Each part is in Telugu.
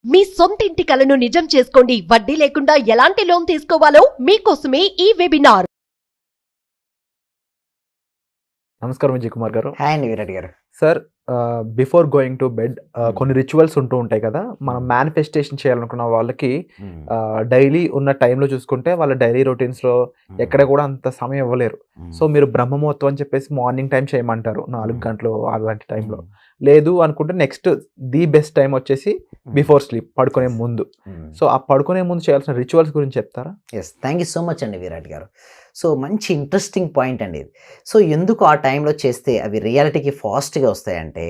మీ సొంత ఇంటి కలను నిజం చేసుకోండి. వడ్డీ లేకుండా ఎలాంటి లోన్ తీసుకోవాలో మీకోసమే ఈ వెబినార్. నమస్కారం విజయ్ కుమార్ గారు. హాయ్ అండి విరాట్ గారు. Sir, before going to bed కొన్ని రిచువల్స్ ఉంటూ ఉంటాయి కదా. మనం మేనిఫెస్టేషన్ చేయాలనుకున్న వాళ్ళకి డైలీ ఉన్న టైంలో చూసుకుంటే వాళ్ళ డైలీ రొటీన్స్లో ఎక్కడ కూడా అంత సమయం ఇవ్వలేరు. సో మీరు బ్రహ్మముహూర్తం అని చెప్పేసి మార్నింగ్ టైం చేయమంటారు, 4 గంటలు అలాంటి టైంలో. లేదు అనుకుంటే నెక్స్ట్ ది బెస్ట్ టైం వచ్చేసి బిఫోర్ స్లీప్, పడుకునే ముందు. సో ఆ పడుకునే ముందు చేయాల్సిన రిచువల్స్ గురించి చెప్తారా? Yes, thank you so much అండి విరాట్ గారు. సో మంచి ఇంట్రెస్టింగ్ పాయింట్ అండి ఇది. సో ఎందుకు ఆ టైంలో చేస్తే అవి రియాలిటీకి ఫాస్ట్గా వస్తాయంటే,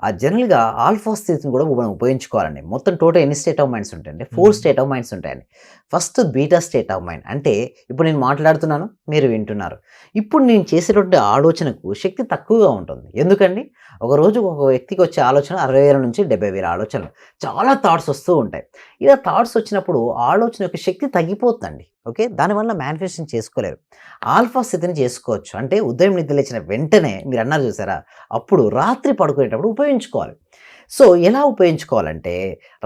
ఆ జనరల్గా ఆల్ఫా స్థితిని కూడా మనం ఉపయోగించుకోవాలండి. మొత్తం టోటల్ ఎన్ని స్టేట్ ఆఫ్ మైండ్స్ ఉంటాయండి? 4 స్టేట్ ఆఫ్ మైండ్స్ ఉంటాయండి. First beta state of mind అంటే ఇప్పుడు నేను మాట్లాడుతున్నాను, మీరు వింటున్నారు. ఇప్పుడు నేను చేసేటువంటి ఆలోచనకు శక్తి తక్కువగా ఉంటుంది. ఎందుకండి? ఒక రోజు ఒక వ్యక్తికి వచ్చే ఆలోచన 60,000 నుంచి 70,000 ఆలోచనలు, చాలా థాట్స్ వస్తూ ఉంటాయి. ఇలా థాట్స్ వచ్చినప్పుడు ఆలోచన యొక్క శక్తి తగ్గిపోతుందండి. ఓకే, దానివల్ల మేనిఫెస్టేషన్ చేసుకోలేరు. ఆల్ఫా స్థితిని చేసుకోవచ్చు. అంటే ఉదయం నిద్ర లేచిన వెంటనే మీరు అన్నారు చూసారా, అప్పుడు రాత్రి పడుకునేటప్పుడు ఉపయోగించుకోవాలి. సో ఎలా ఉపయోగించుకోవాలంటే,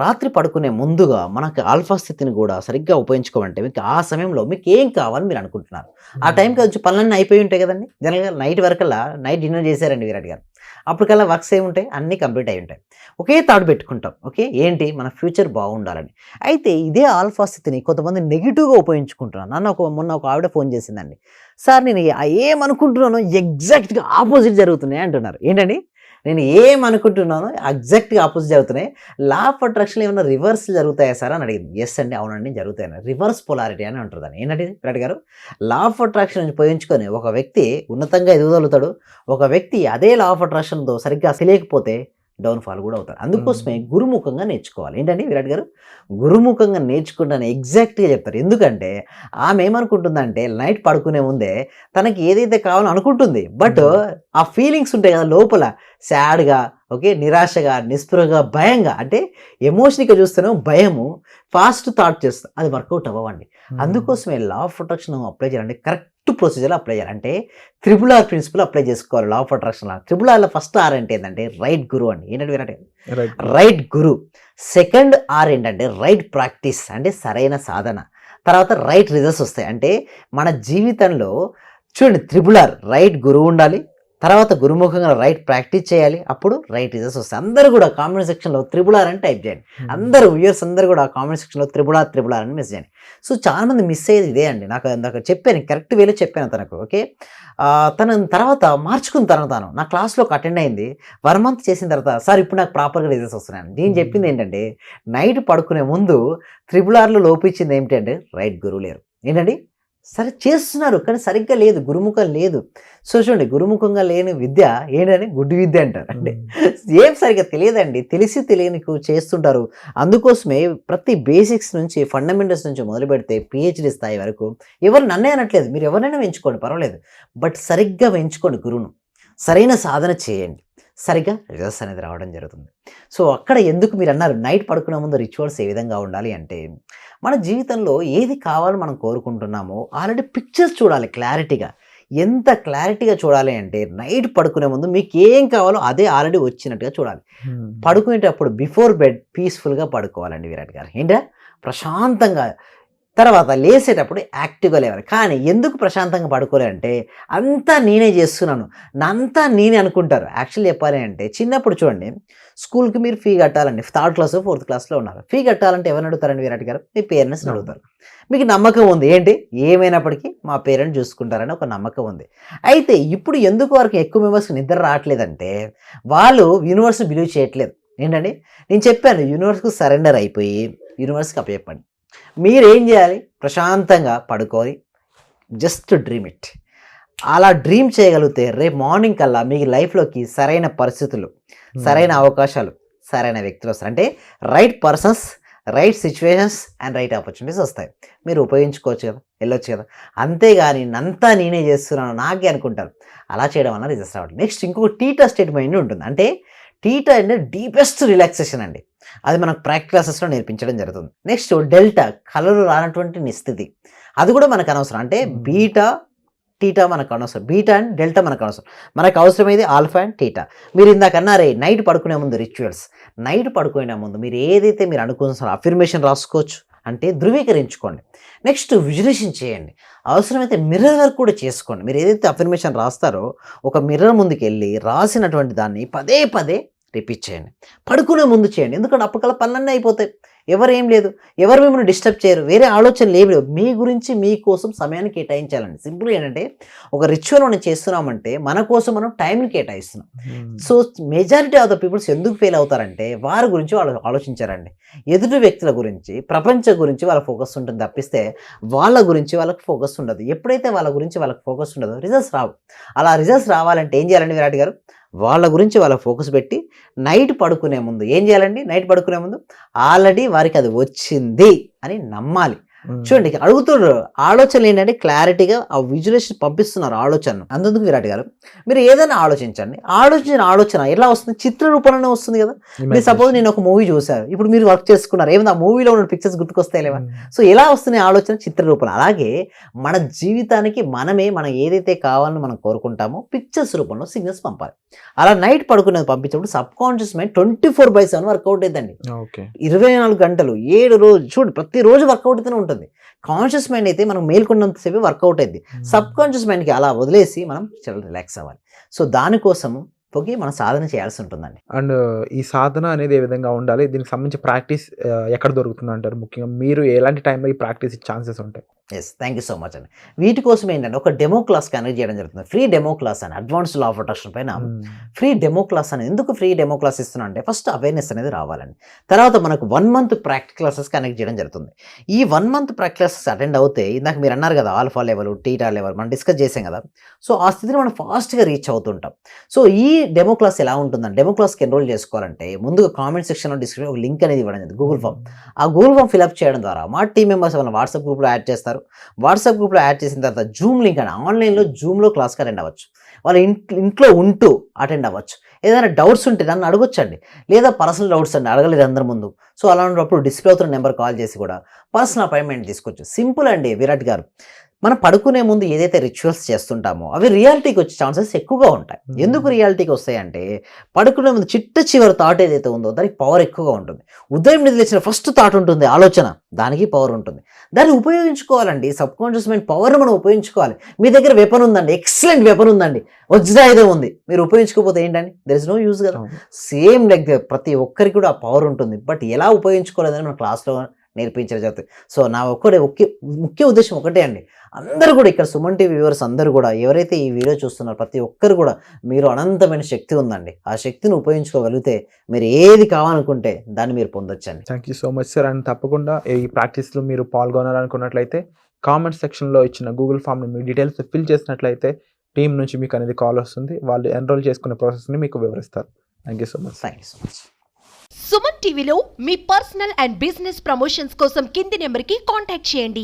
రాత్రి పడుకునే ముందుగా మనకు ఆల్ఫా స్థితిని కూడా సరిగ్గా ఉపయోగించుకోవాలంటే, మీకు ఆ సమయంలో మీకు ఏం కావాలని మీరు అనుకుంటున్నారు, ఆ టైంకి వచ్చి పనులన్నీ అయిపోయి ఉంటాయి కదండి. జనరల్గా నైట్ వరకల్లా నైట్ డిన్నర్ చేశారండి విరాట్ గారు, అప్పటికల్లా వర్క్స్ ఏముంటాయి, అన్నీ కంప్లీట్ అయి ఉంటాయి. ఒకే థాట్ పెట్టుకుంటాం, ఓకే ఏంటి, మన ఫ్యూచర్ బాగుండాలని. అయితే ఇదే ఆల్ఫా స్థితిని కొంతమంది నెగిటివ్గా ఉపయోగించుకుంటున్నాను. మొన్న ఒక ఆవిడ ఫోన్ చేసిందండి, సార్ నేను ఏమనుకుంటున్నానో ఎగ్జాక్ట్గా ఆపోజిట్ జరుగుతున్నాయి అంటున్నారు. ఏంటండి? నేను ఏమనుకుంటున్నానో ఎగ్జాక్ట్గా ఆపోజిట్ జరుగుతున్నాయి. లా ఆఫ్ అట్రాక్షన్ ఏమైనా రివర్స్ జరుగుతాయా సార్ అని అడిగింది. ఎస్ అండి, అవునండి జరుగుతాయని. రివర్స్ పొలారిటీ అని అంటారు దాన్ని. ఏంటంటే విరాట్ గారు, లా ఆఫ్ అట్రాక్షన్ ఉపయోగించుకొని ఒక వ్యక్తి ఉన్నతంగా ఎదుగుదలుతాడు, ఒక వ్యక్తి అదే లా ఆఫ్ అట్రాక్షన్తో సరిగ్గా తెలియకపోతే డౌన్ఫాల్ కూడా అవుతారు. అందుకోసమే గురుముఖంగా నేర్చుకోవాలి. ఏంటండి విరాట్ గారు, గురుముఖంగా నేర్చుకుంటాను ఎగ్జాక్ట్గా చెప్తారు. ఎందుకంటే ఆమె ఏమనుకుంటుందంటే, నైట్ పడుకునే ముందే తనకి ఏదైతే కావాలో అనుకుంటుంది, బట్ ఆ ఫీలింగ్స్ ఉంటాయి కదా లోపల, సాడ్గా, ఓకే, నిరాశగా, నిస్పృహగా, భయంగా, అంటే ఎమోషనల్గా చూస్తేనే భయము, ఫాస్ట్ థాట్ చేస్తాం, అది వర్కౌట్ అవ్వండి. అందుకోసమే లా ఆఫ్ అట్రాక్షన్ అప్లై చేయాలంటే కరెక్ట్ ప్రొసీజర్లో అప్లై చేయాలి. అంటే త్రిబుల్ ఆర్ ప్రిన్సిపల్ అప్లై చేసుకోవాలి లా ఆఫ్ అట్రాక్షన్. త్రిబుల్ ఆర్లో ఫస్ట్ ఆర్ అంటే ఏంటంటే రైట్ గురు అండి. ఏంటంటే Virat, right guru. Second R ఏంటంటే రైట్ ప్రాక్టీస్, అంటే సరైన సాధన. తర్వాత రైట్ రిజల్ట్స్ వస్తాయి. అంటే మన జీవితంలో చూడండి, త్రిబుల్ ఆర్ రైట్ గురువు ఉండాలి, తర్వాత గురుముఖంగా రైట్ ప్రాక్టీస్ చేయాలి, అప్పుడు రైట్ రిజల్ట్స్ వస్తాయి. అందరూ కూడా కామెంట్ సెక్షన్లో త్రిబుల్ ఆర్ అని టైప్ చేయండి. అందరూ వ్యూయర్స్ అందరూ కూడా కామెంట్ సెక్షన్లో త్రిబుల్ ఆర్ అని మెసేజ్ చేయండి. సో చాలామంది మిస్ అయ్యేది ఇదే అండి. నాకు చెప్పాను, కరెక్ట్ వేలో చెప్పాను తనకు. ఓకే, తన తర్వాత మార్చుకున్న తను నా క్లాస్లోకి అటెండ్ అయింది. 1 మంత్ చేసిన తర్వాత, సార్ ఇప్పుడు నాకు ప్రాపర్గా రిజల్ట్స్ వస్తున్నాయి. నేను చెప్పింది ఏంటంటే, నైట్ పడుకునే ముందు త్రిబుల్ ఆర్లో లోపించింది ఏమిటంటే రైట్ గురువు లేరు. ఏంటండి, సరే చేస్తున్నారు కానీ సరిగ్గా లేదు, గురుముఖం లేదు. సో చూడండి, గురుముఖంగా లేని విద్య ఏంటని గుడ్డి విద్య అంటారు. అంటే ఏం సరిగ్గా తెలియదండి, తెలిసి తెలియని చేస్తుంటారు. అందుకోసమే ప్రతి బేసిక్స్ నుంచి, ఫండమెంటల్స్ నుంచి మొదలు పెడితే పిహెచ్డి స్థాయి వరకు ఎవరు నన్నే అనట్లేదు, మీరు ఎవరైనా పెంచుకోండి పర్వాలేదు, బట్ సరిగ్గా పెంచుకోండి గురువును, సరైన సాధన చేయండి, సరిగ్గా రిజల్ట్స్ అనేది రావడం జరుగుతుంది. సో అక్కడ ఎందుకు మీరు అన్నారు నైట్ పడుకునే ముందు రిచువల్స్ ఏ విధంగా ఉండాలి అంటే, మన జీవితంలో ఏది కావాలో మనం కోరుకుంటున్నామో ఆల్రెడీ పిక్చర్స్ చూడాలి క్లారిటీగా. ఎంత క్లారిటీగా చూడాలి అంటే, నైట్ పడుకునే ముందు మీకు ఏం కావాలో అదే ఆల్రెడీ వచ్చినట్టుగా చూడాలి. పడుకునేటప్పుడు బిఫోర్ బెడ్ పీస్ఫుల్గా పడుకోవాలండి విరాట్ గారు. ఏంటా, ప్రశాంతంగా. తర్వాత లేసేటప్పుడు యాక్టివ్గా లేవాలి. కానీ ఎందుకు ప్రశాంతంగా పడుకోలేదంటే, అంతా నేనే చేస్తున్నాను, అంతా నేనే అనుకుంటారు. యాక్చువల్లీ చెప్పాలి అంటే, చిన్నప్పుడు చూడండి, స్కూల్కి మీరు ఫీ కట్టాలండి, 3rd క్లాస్ 4th క్లాస్లో ఉన్నారు. ఫీ కట్టాలంటే ఎవరిని అడుగుతారండి విరాట్ గారు? మీ పేరెంట్స్ని అడుగుతారు. మీకు నమ్మకం ఉంది ఏంటి, ఏమైనప్పటికీ మా పేరెంట్స్ చూసుకుంటారని ఒక నమ్మకం ఉంది. అయితే ఇప్పుడు ఎందుకు వారికి ఎక్కువ మెంబర్స్కి నిద్ర రావట్లేదంటే, వాళ్ళు యూనివర్స్ని బిలీవ్ చేయట్లేదు. ఏంటండి, నేను చెప్పాను, యూనివర్స్కి సరెండర్ అయిపోయి యూనివర్స్కి అప్పచెప్పండి. మీరేం చేయాలి, ప్రశాంతంగా పడుకొని జస్ట్ డ్రీమ్ ఇట్. అలా డ్రీమ్ చేయగలిగితే రేపు మార్నింగ్ కల్లా మీ లైఫ్లోకి సరైన పరిస్థితులు, సరైన అవకాశాలు, సరైన వ్యక్తులు వస్తారు. అంటే right persons, right situations and right opportunities వస్తాయి. మీరు ఉపయోగించుకోవచ్చు కదా, వెళ్ళొచ్చు కదా. అంతేగాని అంతా నేనే చేస్తున్నాను నాకే అనుకుంటారు. అలా చేయడం వల్ల రిజల్ట్స్ రావడం. నెక్స్ట్ ఇంకొక టీటా స్టేట్ మైండ్ ఉంటుంది. అంటే టీటా అంటే డీపెస్ట్ రిలాక్సేషన్ అండి. అది మనకు ప్రాక్టికల్ క్లాసెస్లో నేర్పించడం జరుగుతుంది. నెక్స్ట్ డెల్టా, కలలు రానటువంటి నిస్థితి, అది కూడా మనకు అనవసరం. అంటే బీటా, టీటా మనకు అనవసరం, బీటా అండ్ డెల్టా మనకు అవసరం. మనకు అవసరమైంది ఆల్ఫా అండ్ టీటా. మీరు ఇందాక అన్నారే నైట్ పడుకునే ముందు రిచువల్స్, నైట్ పడుకునే ముందు మీరు ఏదైతే మీరు అనుకున్న అఫర్మేషన్ రాసుకోవచ్చు, అంటే ధృవీకరించుకోండి. నెక్స్ట్ విజువలైజేషన్ చేయండి, అవసరమైతే మిర్రర్ వర్క్ కూడా చేసుకోండి. మీరు ఏదైతే అఫర్మేషన్ రాస్తారో ఒక మిర్రర్ ముందుకు వెళ్ళి రాసినటువంటి దాన్ని పదే పదే రిపీట్ చేయండి. పడుకునే ముందు చేయండి, ఎందుకంటే అప్పటికల్లా పనులన్నీ అయిపోతాయి, ఎవరేం లేదు, ఎవరు మిమ్మల్ని డిస్టర్బ్ చేయరు, వేరే ఆలోచనలు ఏమి లేవు. మీ గురించి మీకోసం సమయాన్ని కేటాయించాలండి. సింపుల్ ఏంటంటే ఒక రిచువల్ మనం చేస్తున్నామంటే మన కోసం మనం టైంని కేటాయిస్తున్నాం. So majority of the peoples ఎందుకు ఫెయిల్ అవుతారంటే వారి గురించి వాళ్ళు ఆలోచించారండి. ఎదుటి వ్యక్తుల గురించి, ప్రపంచం గురించి వాళ్ళ ఫోకస్ ఉంటుంది తప్పిస్తే వాళ్ళ గురించి వాళ్ళకి ఫోకస్ ఉండదు. ఎప్పుడైతే వాళ్ళ గురించి వాళ్ళకి ఫోకస్ ఉండదో రిజల్ట్స్ రావు. అలా రిజల్ట్స్ రావాలంటే ఏం చేయాలండి విరాట్ గారు? వాళ్ళ గురించి వాళ్ళ ఫోకస్ పెట్టి నైట్ పడుకునే ముందు ఏం చేయాలండి? నైట్ పడుకునే ముందు ఆల్రెడీ వారికి అది వచ్చింది అని నమ్మాలి. చూడండి అడుగుతున్నారు ఆలోచనలు ఏంటంటే క్లారిటీగా ఆ విజువలైజేషన్ పంపిస్తున్నారు ఆలోచనను. అందుకు విరాట్ గారు మీరు ఏదైనా ఆలోచించండి, ఆలోచన ఎలా వస్తుంది? చిత్ర రూపంలోనే వస్తుంది కదా. మీరు సపోజ్ నేను ఒక మూవీ చూశాను, ఇప్పుడు మీరు వర్క్ చేసుకున్నారు, ఏమైనా ఆ మూవీలో ఉన్న పిక్చర్స్ గుర్తుకొస్తాయి లేవా? సో ఎలా వస్తుంది ఆలోచన? చిత్ర రూపంలో. అలాగే మన జీవితానికి మనం ఏదైతే కావాలని మనం కోరుకుంటామో పిక్చర్స్ రూపంలో సిగ్నల్స్ పంపాలి. అలా నైట్ పడుకునేది పంపించినప్పుడు సబ్ కాన్షియస్ మైండ్ 24/7 వర్కౌట్ అవుతుందండి. 24 గంటలు 7 రోజులు చూడండి, ప్రతిరోజు వర్కౌట్ అయితేనే ఉంటుంది. కాన్షియస్ మైండ్ అయితే మనం మేల్కొన్నంతసేపు వర్కౌట్ అయింది. సబ్ కాన్షియస్ మైండ్కి అలా వదిలేసి మనం చాలా రిలాక్స్ అవ్వాలి. సో దానికోసం పోయి మనం సాధన చేయాల్సి ఉంటుందండి. అండ్ ఈ సాధన అనేది ఏ విధంగా ఉండాలి, దీనికి సంబంధించి ప్రాక్టీస్ ఎక్కడ దొరుకుతుంది అంటారు? ముఖ్యంగా మీరు ఎలాంటి టైంలో ఈ ప్రాక్టీస్ ఛాన్సెస్ ఉంటాయి? థ్యాంక్ యూ సో మచ్ అండి. వీటి కోసం ఏంటంటే ఒక డెమో క్లాస్ కనెక్ట్ చేయడం జరుగుతుంది. ఫ్రీ డెమో క్లాస్ అని అడ్వాన్స్డ్ లా ఆఫ్ అట్రాక్షన్ పైన ఫ్రీ డెమో క్లాస్ అని. ఎందుకు ఫ్రీ డెమో క్లాస్ ఇస్తున్నా అంటే ఫస్ట్ అవేర్నెస్ అనేది రావాలండి. తర్వాత మనకు 1 month ప్రాక్టికల్ క్లాసెస్ కనెక్ట్ చేయడం జరుగుతుంది. ఈ 1 month ప్రాక్టికల్ క్లాసెస్ అటెండ్ అవుతే ఇందాక మీరు అన్నారు కదా ఆల్ఫా లెవెల్, టీటా లెవెల్ మనం డిస్కస్ చేసాం కదా. సో ఆ స్థితిని మనం ఫాస్ట్గా రీచ్ అవుతుంటాం. సో ఈ డెమో క్లాస్ ఎలా ఉంటుందని, డెమో క్లాస్కి ఎన్రోల్ చేసుకోవాలంటే ముందుగా కామెంట్ సెక్షన్లో డిస్క్రిప్షన్ ఒక లింక్ అనేది ఇవ్వడం జరిగింది, గూగుల్ ఫామ్. ఆ గూగుల్ ఫామ్ ఫిల్అప్ చేయడం ద్వారా మా టీం మెంబర్స్ మన వాట్సాప్ గ్రూప్లో యాడ్ చేస్తారు. వాట్సాప్ గ్రూప్లో యాడ్ చేసిన తర్వాత జూమ్ లింక్ అని ఆన్లైన్లో జూమ్లో క్లాస్కి అటెండ్ అవ్వచ్చు. వాళ్ళ ఇంట్లో ఉంటూ అటెండ్ అవ్వచ్చు. ఏదైనా డౌట్స్ ఉంటే నన్ను అడగొచ్చండి, లేదా పర్సనల్ డౌట్స్ అండి అడగలేదు అందరి ముందు. సో అలాంటప్పుడు డిస్ప్లే అవుతున్న నెంబర్ కాల్ చేసి కూడా పర్సనల్ అపాయింట్మెంట్ తీసుకోవచ్చు. సింపుల్ అండి విరాట్ గారు. మనం పడుకునే ముందు ఏదైతే రిచువల్స్ చేస్తుంటామో అవి రియాలిటీకి వచ్చే ఛాన్సెస్ ఎక్కువగా ఉంటాయి. ఎందుకు రియాలిటీకి వస్తాయంటే పడుకునే ముందు చివరి థాట్ ఏదైతే ఉందో దానికి పవర్ ఎక్కువగా ఉంటుంది. ఉదయం నిద్రలేచిన ఫస్ట్ థాట్ ఉంటుంది ఆలోచన, దానికి పవర్ ఉంటుంది. దాన్ని ఉపయోగించుకోవాలండి. సబ్ కాన్షియస్ మైండ్ పవర్ మనం ఉపయోగించుకోవాలి. మీ దగ్గర వెపన్ ఉందండి, ఎక్సలెంట్ వెపన్ ఉందండి, వజ్రాయుధం ఉంది, మీరు ఉపయోగించుకోకపోతే ఏంటండి? దెర్ ఇస్ నో యూజ్ కదా. సేమ్ లైక్ ప్రతి ఒక్కరికి కూడా ఆ పవర్ ఉంటుంది. బట్ ఎలా ఉపయోగించుకోలేదని మన క్లాస్లో నేర్పించడం జరుగుతుంది. సో నా ముఖ్య ఉద్దేశం ఒకటే అండి, అందరూ కూడా ఇక్కడ సుమన్ టీవీ వ్యూవర్స్ అందరూ కూడా ఎవరైతే ఈ వీడియో చూస్తున్నారో ప్రతి ఒక్కరు కూడా మీరు అనంతమైన శక్తి ఉందండి. ఆ శక్తిని ఉపయోగించుకోగలిగితే మీరు ఏది కావాలనుకుంటే దాన్ని మీరు పొందొచ్చండి. Thank you so much sir. And తప్పకుండా ఈ ప్రాక్టీస్లో మీరు పాల్గొనాలనుకున్నట్లయితే కామెంట్ సెక్షన్లో ఇచ్చిన గూగుల్ ఫామ్ని మీ డీటెయిల్స్ ఫిల్ చేసినట్లయితే టీం నుంచి మీకు అనేది కాల్ వస్తుంది. వాళ్ళు ఎన్రోల్ చేసుకునే ప్రాసెస్ని మీకు వివరిస్తారు. Thank you so much. Thank you so much. Suman టీవీలో మీ పర్సనల్ అండ్ బిజినెస్ ప్రమోషన్స్ కోసం కింది నెంబర్కి కాంటాక్ట్ చేయండి.